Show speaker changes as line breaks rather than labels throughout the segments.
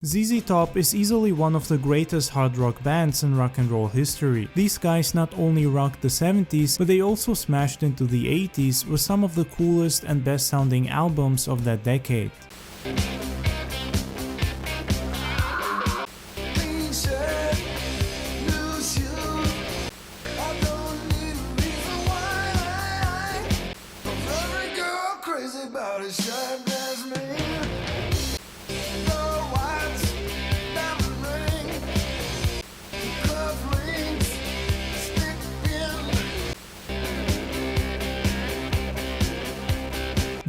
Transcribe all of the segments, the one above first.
ZZ Top is easily one of the greatest hard rock bands in rock and roll history. These guys not only rocked the 70s, but they also smashed into the 80s with some of the coolest and best sounding albums of that decade.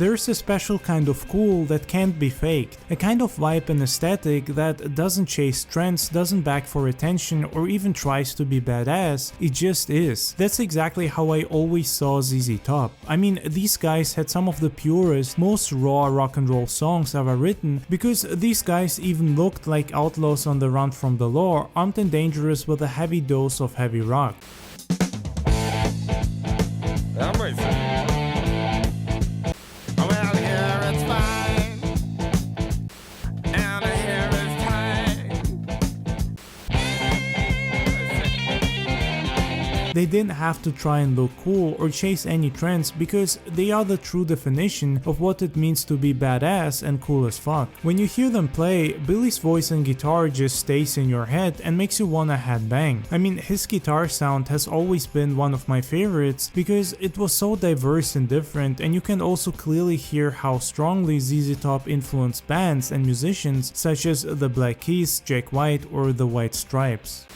There's a special kind of cool that can't be faked, a kind of vibe and aesthetic that doesn't chase trends, doesn't beg for attention, or even tries to be badass, it just is. That's exactly how I always saw ZZ Top. I mean, these guys had some of the purest, most raw rock and roll songs ever written, because these guys even looked like outlaws on the run from the law, armed and dangerous with a heavy dose of heavy rock.
I'm ready.
They didn't have to try and look cool or chase any trends because they are the true definition of what it means to be badass and cool as fuck. When you hear them play, Billy's voice and guitar just stays in your head and makes you wanna headbang. I mean, his guitar sound has always been one of my favorites because it was so diverse and different, and you can also clearly hear how strongly ZZ Top influenced bands and musicians such as the Black Keys, Jack White, or the White Stripes.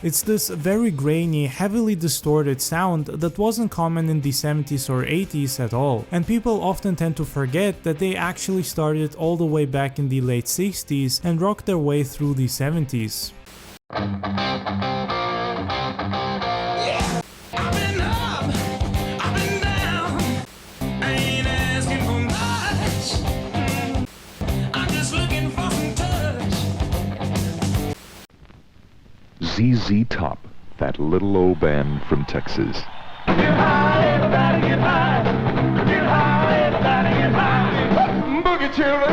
It's this very grainy, heavily distorted sound that wasn't common in the 70s or 80s at all, and people often tend to forget that they actually started all the way back in the late 60s and rocked their way through the 70s.
ZZ Top, that little old band from Texas.
Get high, everybody get high. Get high, everybody get high. Boogie children.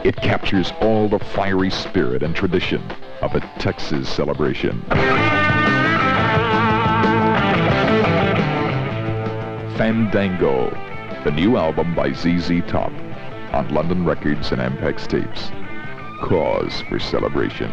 It captures all the fiery spirit and tradition of a Texas celebration. Fandango, the new album by ZZ Top, on London Records and Ampex tapes. Cause for celebration.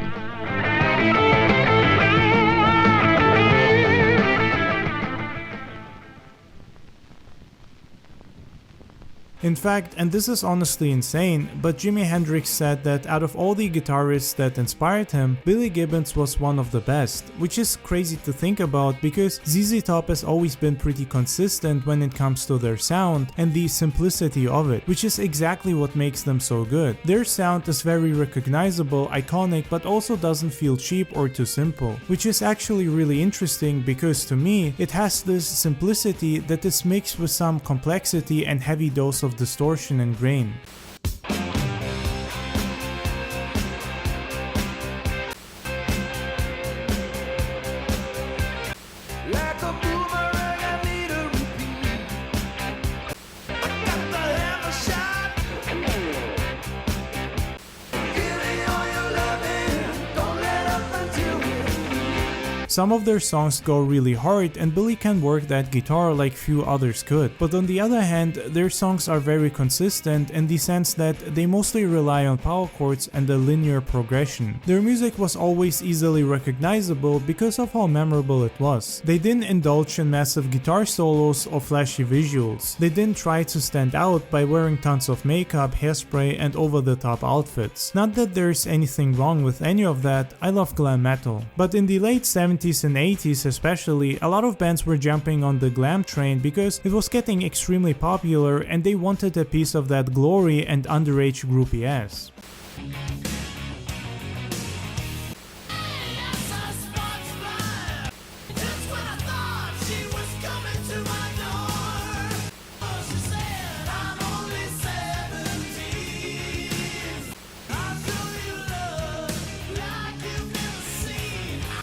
In fact, and this is honestly insane, but Jimi Hendrix said that out of all the guitarists that inspired him, Billy Gibbons was one of the best, which is crazy to think about because ZZ Top has always been pretty consistent when it comes to their sound and the simplicity of it, which is exactly what makes them so good. Their sound is very recognizable, iconic, but also doesn't feel cheap or too simple, which is actually really interesting because to me, it has this simplicity that is mixed with some complexity and heavy dose of distortion and grain. Some of their songs go really hard and Billy can work that guitar like few others could, but on the other hand, their songs are very consistent in the sense that they mostly rely on power chords and a linear progression. Their music was always easily recognizable because of how memorable it was. They didn't indulge in massive guitar solos or flashy visuals. They didn't try to stand out by wearing tons of makeup, hairspray, and over-the-top outfits. Not that there's anything wrong with any of that, I love glam metal. But in the late 70s and 80s especially, a lot of bands were jumping on the glam train because it was getting extremely popular and they wanted a piece of that glory and underage groupie ass.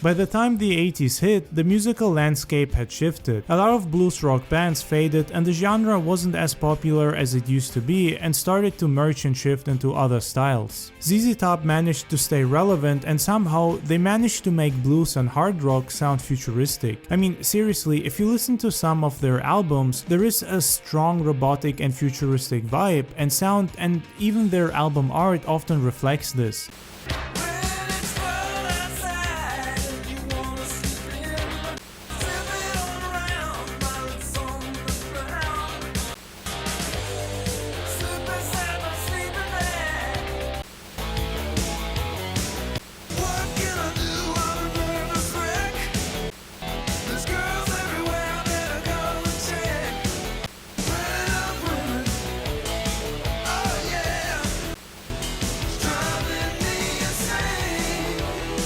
By the time the 80s hit, the musical landscape had shifted. A lot of blues rock bands faded and the genre wasn't as popular as it used to be and started to merge and shift into other styles. ZZ Top managed to stay relevant and somehow they managed to make blues and hard rock sound futuristic. I mean, seriously, if you listen to some of their albums, there is a strong robotic and futuristic vibe and sound, and even their album art often reflects this.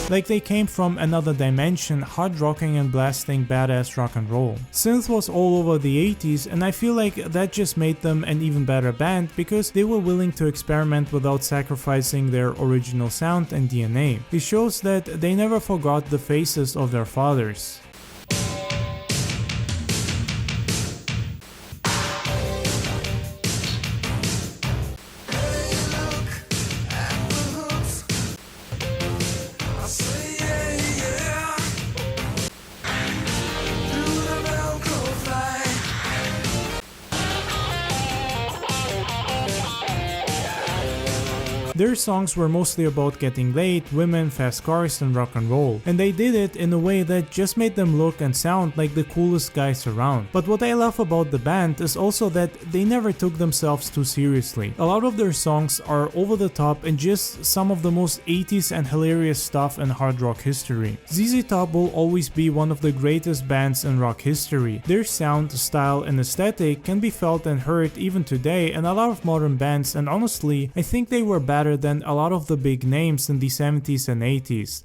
Like they came from another dimension, hard rocking and blasting badass rock and roll. Synth was all over the 80s and I feel like that just made them an even better band because they were willing to experiment without sacrificing their original sound and DNA. It shows that they never forgot the faces of their fathers. Their songs were mostly about getting laid, women, fast cars, and rock and roll, and they did it in a way that just made them look and sound like the coolest guys around. But what I love about the band is also that they never took themselves too seriously. A lot of their songs are over the top and just some of the most 80s and hilarious stuff in hard rock history. ZZ Top will always be one of the greatest bands in rock history. Their sound, style, and aesthetic can be felt and heard even today in a lot of modern bands, and honestly, I think they were better than a lot of the big names in the 70s and 80s.